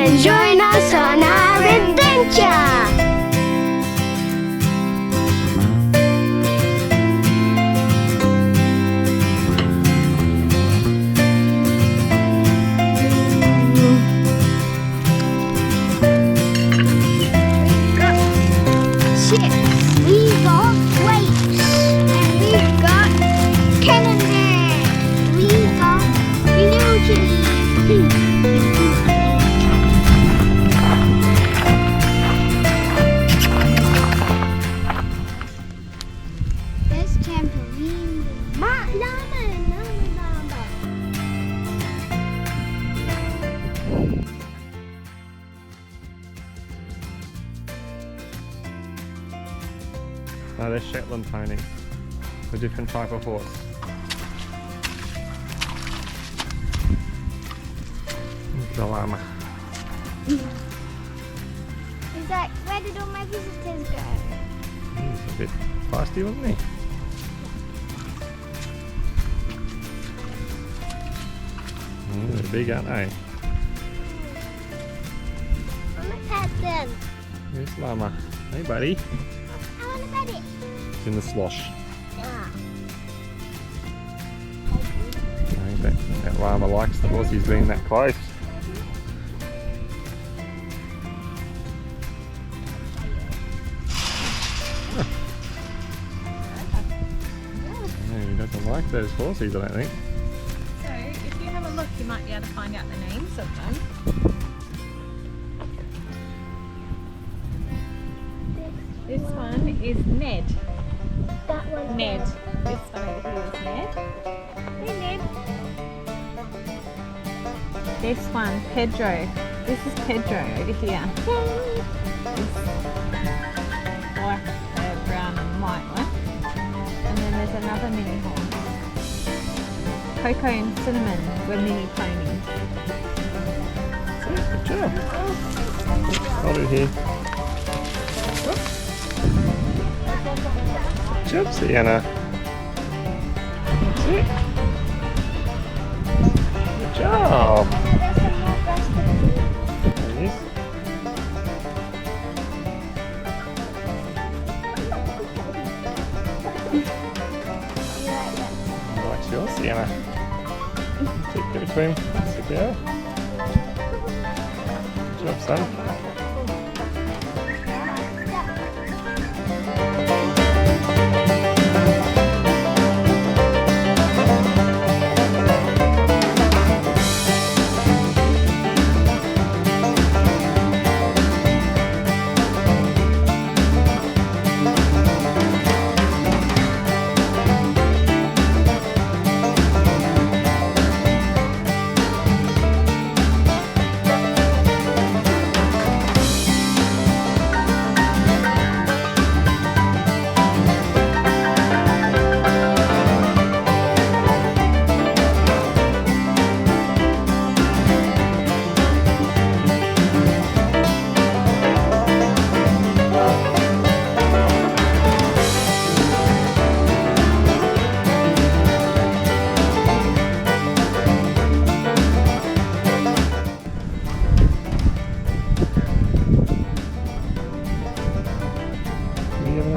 and join us on our adventure. We've got grapes, and we've got cannonball, we've got blue chili. There's tambourine, llama. No, they're Shetland ponies. A different type of horse. The llama. Is that where did all my visitors go? He's a bit feisty, wasn't he? They're big, aren't they? I'm gonna pet them. Here's llama. Hey, buddy. I want to pet it. It's in the slosh. Ah. I think that llama likes the horses being that close. No, he doesn't like those horses, I don't think. So, if you have a look, you might be able to find out the names of them. This one is Ned. That one's Ned. This one over here is Ned. Hey, Ned. This one, Pedro. This is Pedro over here. This black, brown and white one. And then there's another mini horse. Coco and Cinnamon were mini ponies. Good job. Hold it here. Good job, Sienna. That's it. Good job. There's some more grass to do. There it is. You like that? Likes yours, Sienna. Give it to him. Sit down. Good job, son.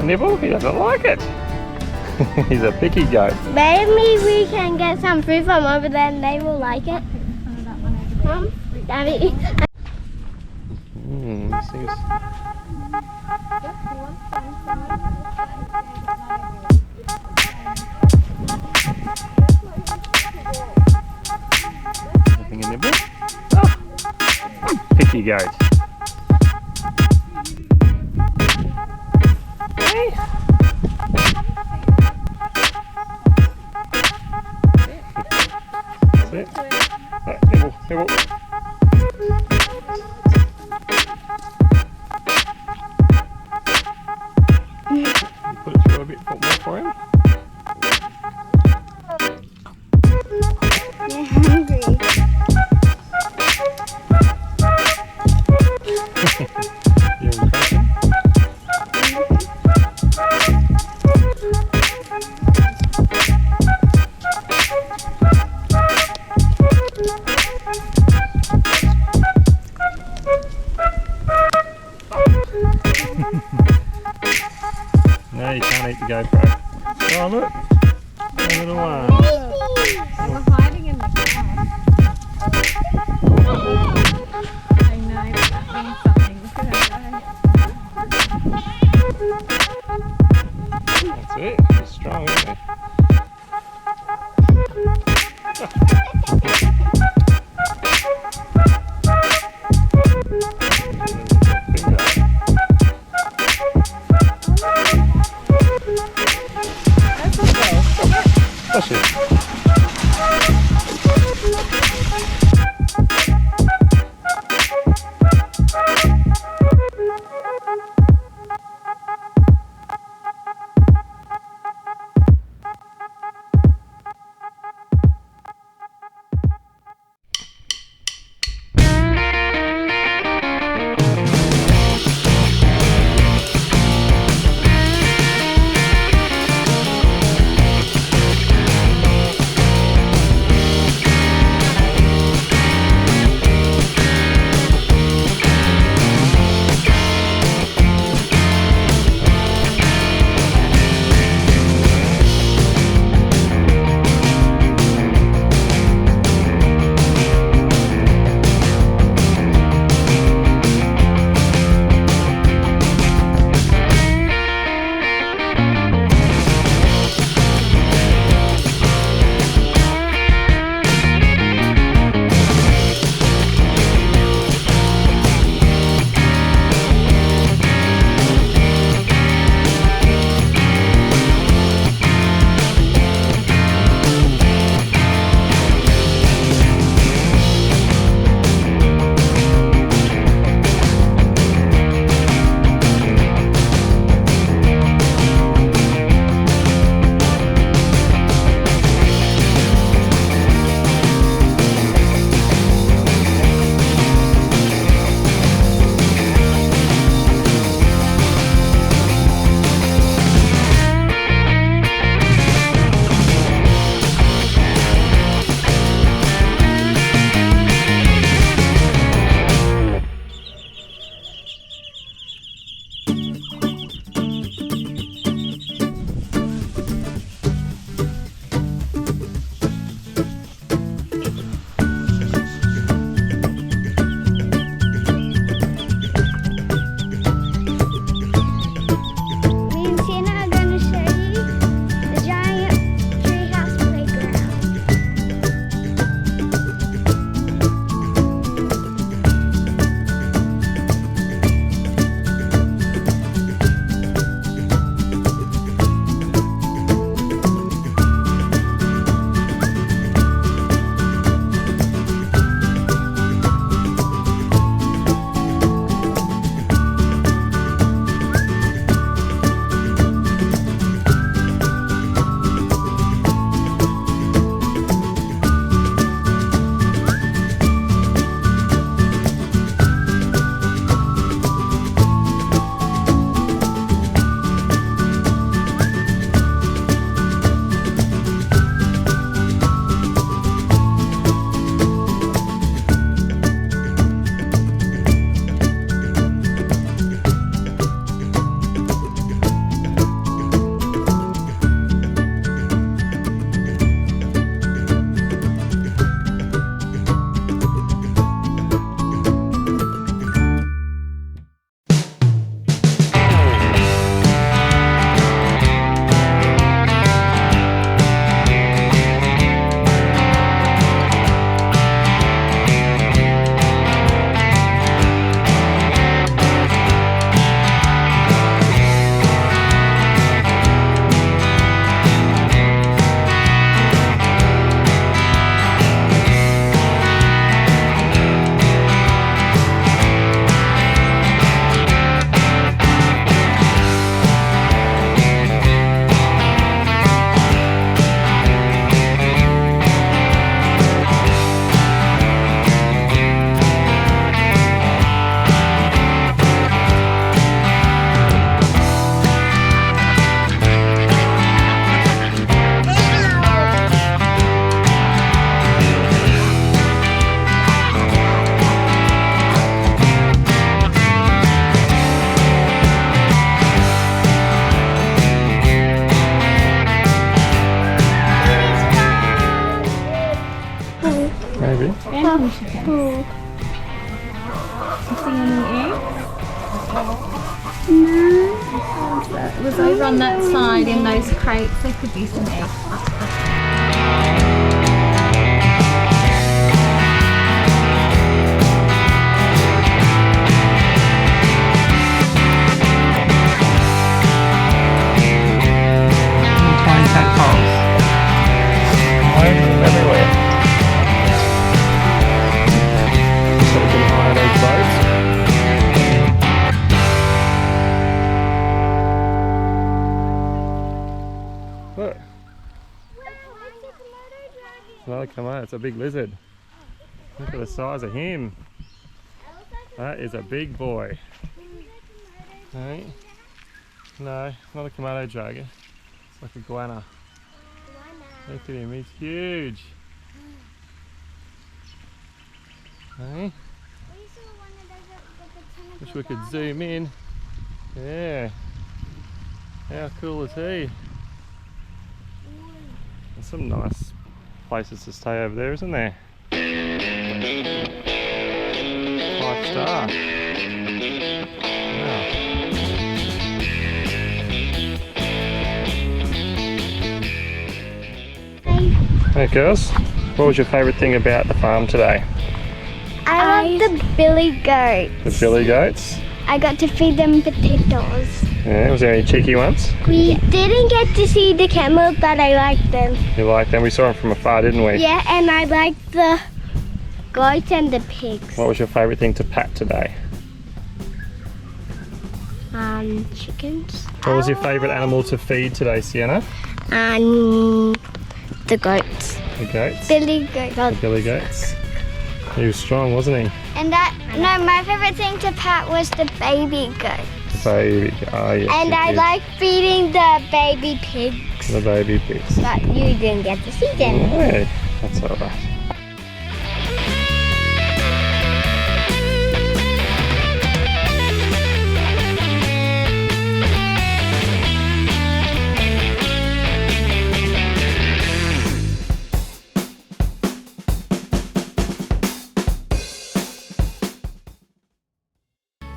Nibble? He doesn't like it. He's a picky goat. Maybe we can get some food from over there and they will like it. Daddy. This thing's... Nothing a nibble? Oh. Picky goat. Hey. That's it. Right, nibble, nibble. Put it through a bit more for him. You're hungry. You're impressing. GoPro. Oh look, a little one. We're hiding in the grass. I know, but that means something. Look at her go. That's it. He's strong, isn't he? That's it. Oh. See any eggs? No. It was over on that side in those crates. There could be some eggs. Tiny tadpoles. Everywhere. So we can hire those boats. Look, another Komodo. It's a big lizard. Look at the size of him. That is a big boy. Hey? No, not a Komodo dragon. It's like a iguana. Look at him, he's huge. Hey? Wish we could zoom in. Yeah. How cool is he? There's some nice places to stay over there, isn't there? 5-star. Wow. Hey girls, what was your favourite thing about the farm today? I love the billy goats. The billy goats? I got to feed them potatoes. Yeah, was there any cheeky ones? We didn't get to see the camels, but I liked them. You liked them? We saw them from afar, didn't we? Yeah, and I liked the goats and the pigs. What was your favourite thing to pat today? Chickens. What was your favourite animal to feed today, Sienna? The goats. The goats? Billy goats. The billy goats? He was strong, wasn't he? And my favorite thing to pat was the baby goat. The baby, oh yes. And I like feeding the baby pigs. The baby pigs. But you didn't get to see them. Yeah, that's alright.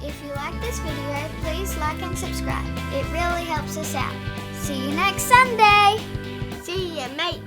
If you like this video, please like and subscribe. It really helps us out. See you next Sunday! See ya, mate.